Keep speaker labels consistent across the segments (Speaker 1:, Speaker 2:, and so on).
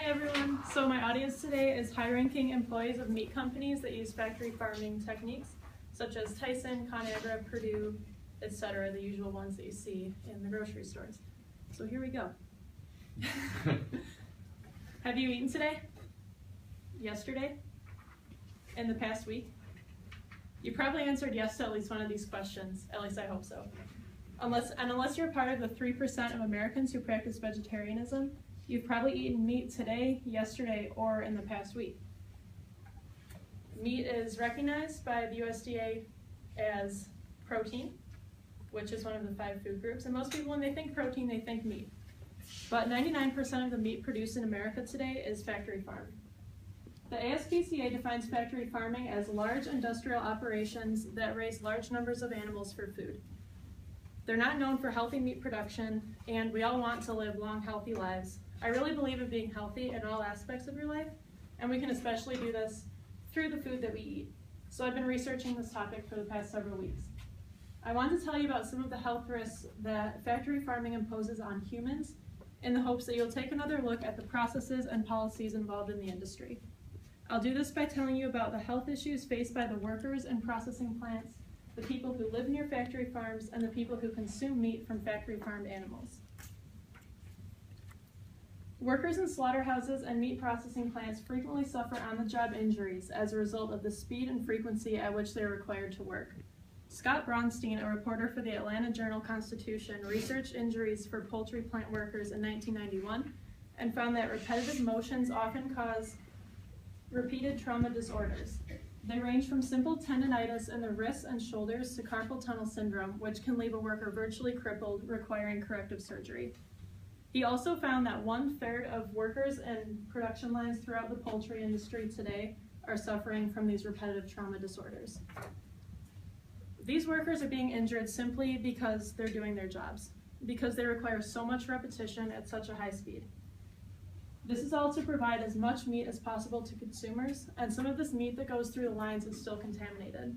Speaker 1: Hi everyone. So my audience today is high-ranking employees of meat companies that use factory farming techniques, such as Tyson, Conagra, Purdue, etc., the usual ones that you see in the grocery stores. So here we go. Have you eaten today? Yesterday? In the past week? You probably answered yes to at least one of these questions, at least I hope so. Unless you're part of the 3% of Americans who practice vegetarianism, you've probably eaten meat today, yesterday, or in the past week. Meat is recognized by the USDA as protein, which is one of the 5 food groups, and most people when they think protein, they think meat. But 99% of the meat produced in America today is factory farmed. The ASPCA defines factory farming as large industrial operations that raise large numbers of animals for food. They're not known for healthy meat production, and we all want to live long, healthy lives. I really believe in being healthy in all aspects of your life, and we can especially do this through the food that we eat. So I've been researching this topic for the past several weeks. I want to tell you about some of the health risks that factory farming imposes on humans in the hopes that you'll take another look at the processes and policies involved in the industry. I'll do this by telling you about the health issues faced by the workers in processing plants, the people who live near factory farms, and the people who consume meat from factory farmed animals. Workers in slaughterhouses and meat processing plants frequently suffer on-the-job injuries as a result of the speed and frequency at which they are required to work. Scott Braunstein, a reporter for the Atlanta Journal-Constitution, researched injuries for poultry plant workers in 1991 and found that repetitive motions often cause repeated trauma disorders. They range from simple tendinitis in the wrists and shoulders to carpal tunnel syndrome, which can leave a worker virtually crippled, requiring corrective surgery. He also found that 1/3 of workers in production lines throughout the poultry industry today are suffering from these repetitive trauma disorders. These workers are being injured simply because they're doing their jobs, because they require so much repetition at such a high speed. This is all to provide as much meat as possible to consumers, and some of this meat that goes through the lines is still contaminated.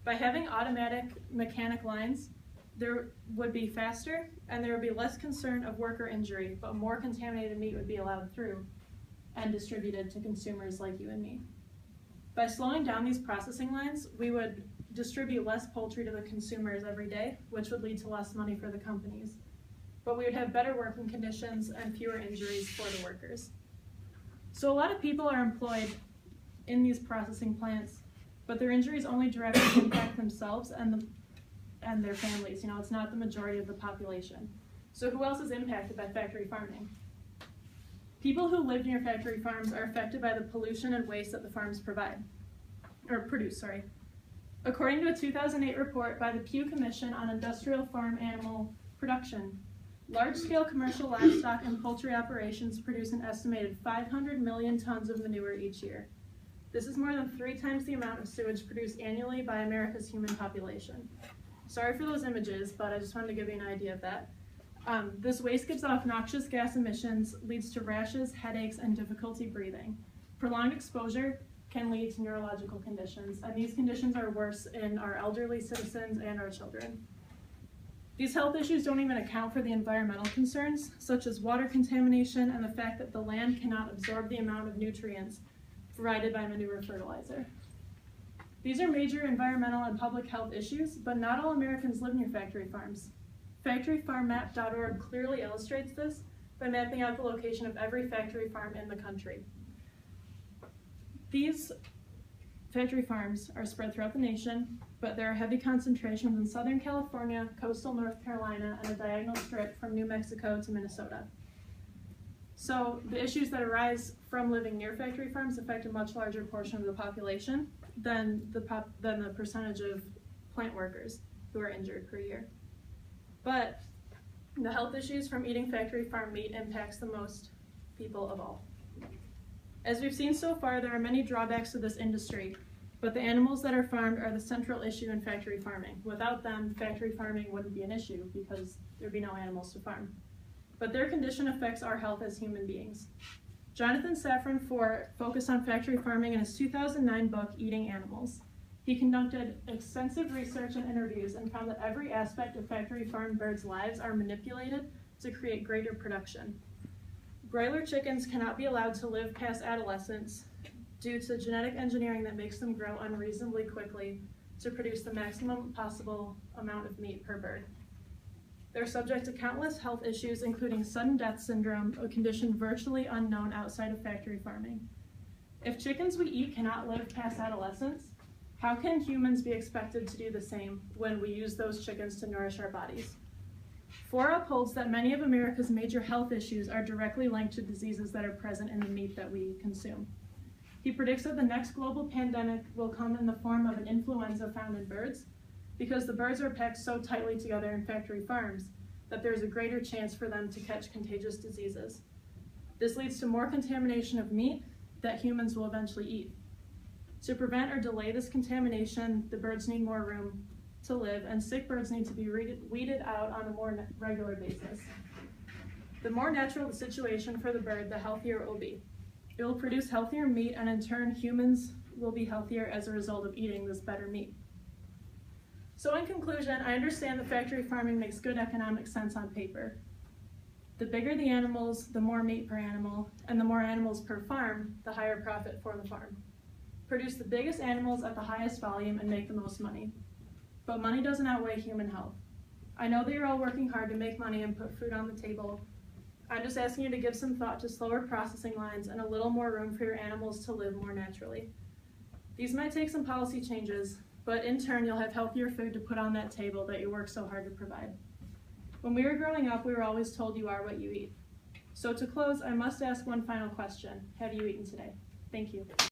Speaker 1: By having automatic mechanic lines, there would be faster, and there would be less concern of worker injury, but more contaminated meat would be allowed through and distributed to consumers like you and me. By slowing down these processing lines, we would distribute less poultry to the consumers every day, which would lead to less money for the companies. But we would have better working conditions and fewer injuries for the workers. So a lot of people are employed in these processing plants, but their injuries only directly impact themselves and their families. You know, it's not the majority of the population. So who else is impacted by factory farming? People who live near factory farms are affected by the pollution and waste that the farms produce. According to a 2008 report by the Pew Commission on Industrial Farm Animal Production, large-scale commercial livestock and poultry operations produce an estimated 500 million tons of manure each year. This is more than 3 times the amount of sewage produced annually by America's human population. Sorry for those images, but I just wanted to give you an idea of that. This waste gives off noxious gas emissions, leads to rashes, headaches, and difficulty breathing. Prolonged exposure can lead to neurological conditions, and these conditions are worse in our elderly citizens and our children. These health issues don't even account for the environmental concerns, such as water contamination and the fact that the land cannot absorb the amount of nutrients provided by manure fertilizer. These are major environmental and public health issues, but not all Americans live near factory farms. FactoryFarmMap.org clearly illustrates this by mapping out the location of every factory farm in the country. These factory farms are spread throughout the nation, but there are heavy concentrations in Southern California, coastal North Carolina, and a diagonal strip from New Mexico to Minnesota. So the issues that arise from living near factory farms affect a much larger portion of the population than the percentage of plant workers who are injured per year. But the health issues from eating factory farm meat impacts the most people of all. As we've seen so far, there are many drawbacks to this industry, but the animals that are farmed are the central issue in factory farming. Without them, factory farming wouldn't be an issue because there'd be no animals to farm. But their condition affects our health as human beings. Jonathan Safran Foer focused on factory farming in his 2009 book, Eating Animals. He conducted extensive research and interviews and found that every aspect of factory farmed birds' lives are manipulated to create greater production. Broiler chickens cannot be allowed to live past adolescence due to genetic engineering that makes them grow unreasonably quickly to produce the maximum possible amount of meat per bird. They're subject to countless health issues, including sudden death syndrome, a condition virtually unknown outside of factory farming. If chickens we eat cannot live past adolescence, how can humans be expected to do the same when we use those chickens to nourish our bodies? Ford upholds that many of America's major health issues are directly linked to diseases that are present in the meat that we consume. He predicts that the next global pandemic will come in the form of an influenza found in birds, because the birds are packed so tightly together in factory farms that there's a greater chance for them to catch contagious diseases. This leads to more contamination of meat that humans will eventually eat. To prevent or delay this contamination, the birds need more room to live, and sick birds need to be weeded out on a more regular basis. The more natural the situation for the bird, the healthier it will be. It will produce healthier meat, and in turn, humans will be healthier as a result of eating this better meat. So in conclusion, I understand that factory farming makes good economic sense on paper. The bigger the animals, the more meat per animal, and the more animals per farm, the higher profit for the farm. Produce the biggest animals at the highest volume and make the most money. But money doesn't outweigh human health. I know that you're all working hard to make money and put food on the table. I'm just asking you to give some thought to slower processing lines and a little more room for your animals to live more naturally. These might take some policy changes, but in turn you'll have healthier food to put on that table that you work so hard to provide. When we were growing up, we were always told you are what you eat. So to close, I must ask one final question. Have you eaten today? Thank you.